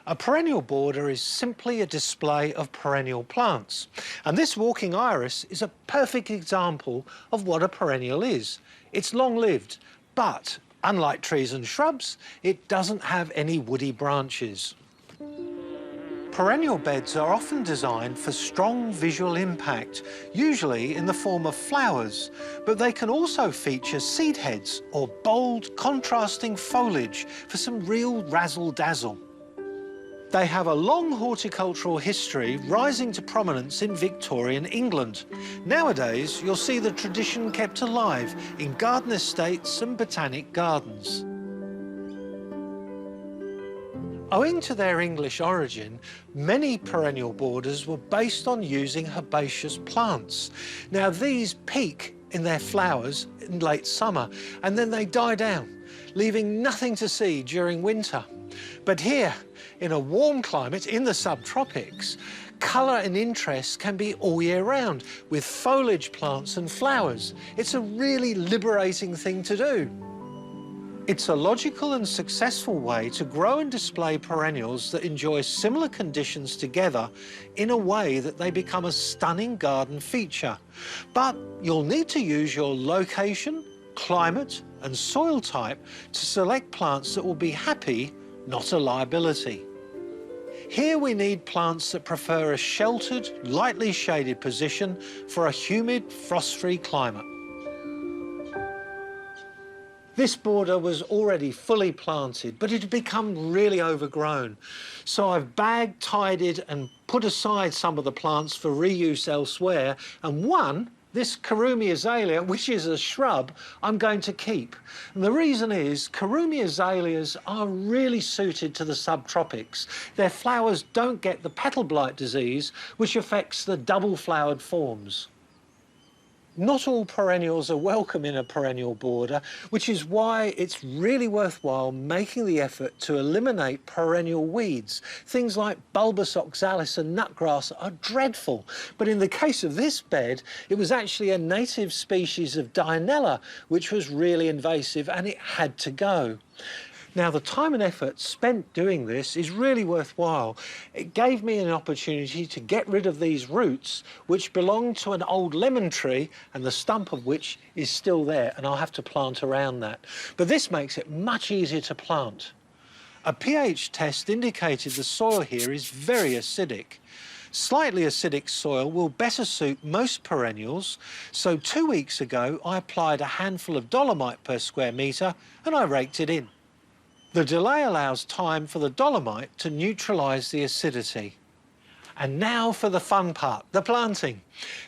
A perennial border is simply a display of perennial plants. And this walking iris is a perfect example of what a perennial is. It's long-lived, but unlike trees and shrubs, it doesn't have any woody branches. Perennial beds are often designed for strong visual impact, usually in the form of flowers, but they can also feature seed heads or bold, contrasting foliage for some real razzle-dazzle. They have a long horticultural history, rising to prominence in Victorian England. Nowadays, you'll see the tradition kept alive in garden estates and botanic gardens. Owing to their English origin, many perennial borders were based on using herbaceous plants. Now, these peak in their flowers in late summer, and then they die down, leaving nothing to see during winter. But here, in a warm climate, in the subtropics, colour and interest can be all year round, with foliage plants and flowers. It's a really liberating thing to do. It's a logical and successful way to grow and display perennials that enjoy similar conditions together in a way that they become a stunning garden feature. But you'll need to use your location, climate and soil type to select plants that will be happy, not a liability. Here we need plants that prefer a sheltered, lightly shaded position for a humid, frost-free climate. This border was already fully planted, but it had become really overgrown. So I've bagged, tidied and put aside some of the plants for reuse elsewhere, and one, this Karumi azalea, which is a shrub, I'm going to keep. And the reason is Karumi azaleas are really suited to the subtropics. Their flowers don't get the petal blight disease, which affects the double-flowered forms. Not all perennials are welcome in a perennial border, which is why it's really worthwhile making the effort to eliminate perennial weeds. Things like bulbous oxalis and nutgrass are dreadful, but in the case of this bed, it was actually a native species of Dianella, which was really invasive and it had to go. Now, the time and effort spent doing this is really worthwhile. It gave me an opportunity to get rid of these roots, which belong to an old lemon tree, and the stump of which is still there, and I'll have to plant around that. But this makes it much easier to plant. A pH test indicated the soil here is very acidic. Slightly acidic soil will better suit most perennials, so 2 weeks ago I applied a handful of dolomite per square metre and I raked it in. The delay allows time for the dolomite to neutralise the acidity. And now for the fun part, the planting.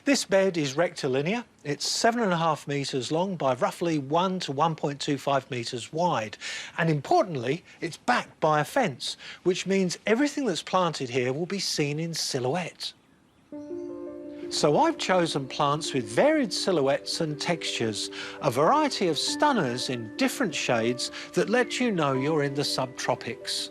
This bed is rectilinear. It's 7.5 metres long by roughly 1 to 1.25 metres wide. And importantly, it's backed by a fence, which means everything that's planted here will be seen in silhouette. So I've chosen plants with varied silhouettes and textures, a variety of stunners in different shades that let you know you're in the subtropics.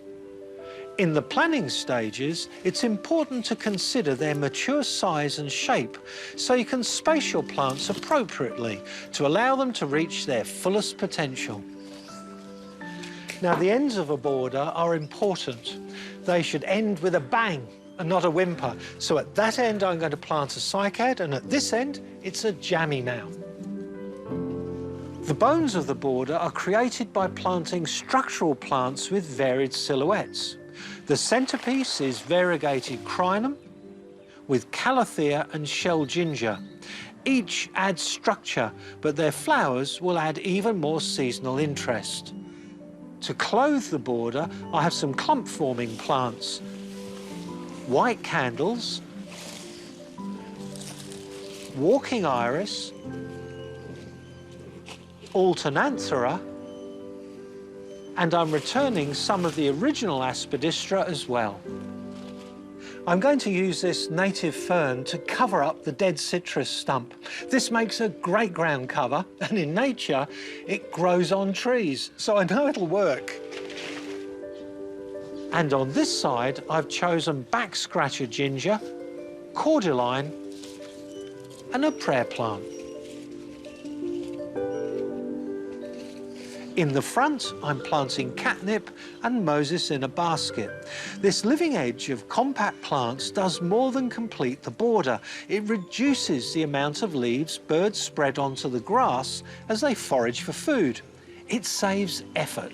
In the planning stages, it's important to consider their mature size and shape so you can space your plants appropriately to allow them to reach their fullest potential. Now, the ends of a border are important. They should end with a bang and not a whimper. So at that end, I'm going to plant a cycad, and at this end, it's a jammy now. The bones of the border are created by planting structural plants with varied silhouettes. The centrepiece is variegated crinum with calathea and shell ginger. Each adds structure, but their flowers will add even more seasonal interest. To clothe the border, I have some clump-forming plants, white candles, walking iris, alternanthera, and I'm returning some of the original aspidistra as well. I'm going to use this native fern to cover up the dead citrus stump. This makes a great ground cover, and in nature, it grows on trees, so I know it'll work. And on this side, I've chosen back scratcher ginger, cordyline, and a prayer plant. In the front, I'm planting catnip and Moses in a basket. This living edge of compact plants does more than complete the border. It reduces the amount of leaves birds spread onto the grass as they forage for food. It saves effort.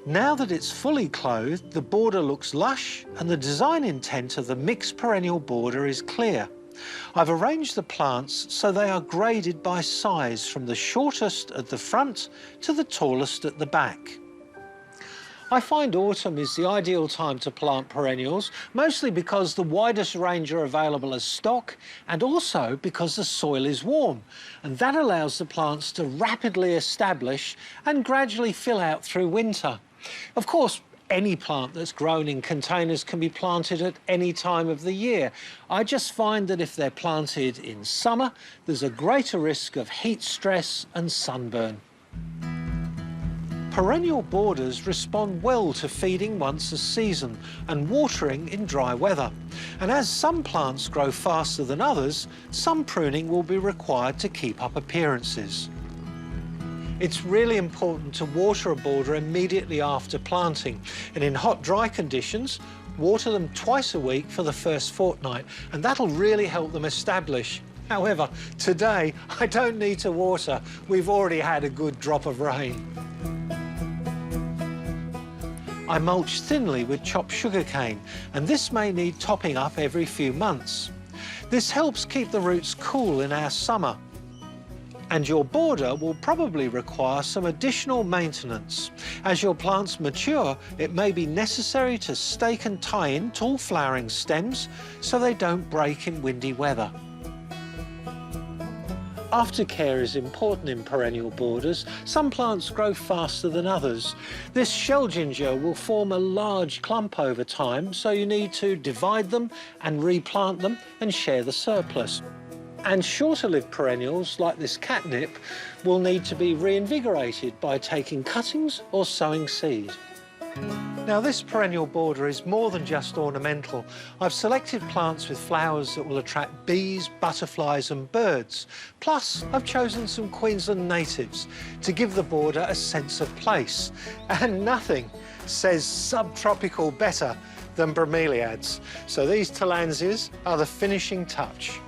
Now that it's fully clothed, the border looks lush and the design intent of the mixed perennial border is clear. I've arranged the plants so they are graded by size from the shortest at the front to the tallest at the back. I find autumn is the ideal time to plant perennials, mostly because the widest range are available as stock and also because the soil is warm, and that allows the plants to rapidly establish and gradually fill out through winter. Of course, any plant that's grown in containers can be planted at any time of the year. I just find that if they're planted in summer, there's a greater risk of heat stress and sunburn. Perennial borders respond well to feeding once a season and watering in dry weather. And as some plants grow faster than others, some pruning will be required to keep up appearances. It's really important to water a border immediately after planting, and in hot, dry conditions, water them twice a week for the first fortnight, and that'll really help them establish. However, today, I don't need to water. We've already had a good drop of rain. I mulch thinly with chopped sugarcane, and this may need topping up every few months. This helps keep the roots cool in our summer. And your border will probably require some additional maintenance. As your plants mature, it may be necessary to stake and tie in tall flowering stems so they don't break in windy weather. Aftercare is important in perennial borders. Some plants grow faster than others. This shell ginger will form a large clump over time, so you need to divide them and replant them and share the surplus. And shorter-lived perennials, like this catnip, will need to be reinvigorated by taking cuttings or sowing seed. Now, this perennial border is more than just ornamental. I've selected plants with flowers that will attract bees, butterflies and birds. Plus, I've chosen some Queensland natives to give the border a sense of place. And nothing says subtropical better than bromeliads. So these tillandsias are the finishing touch.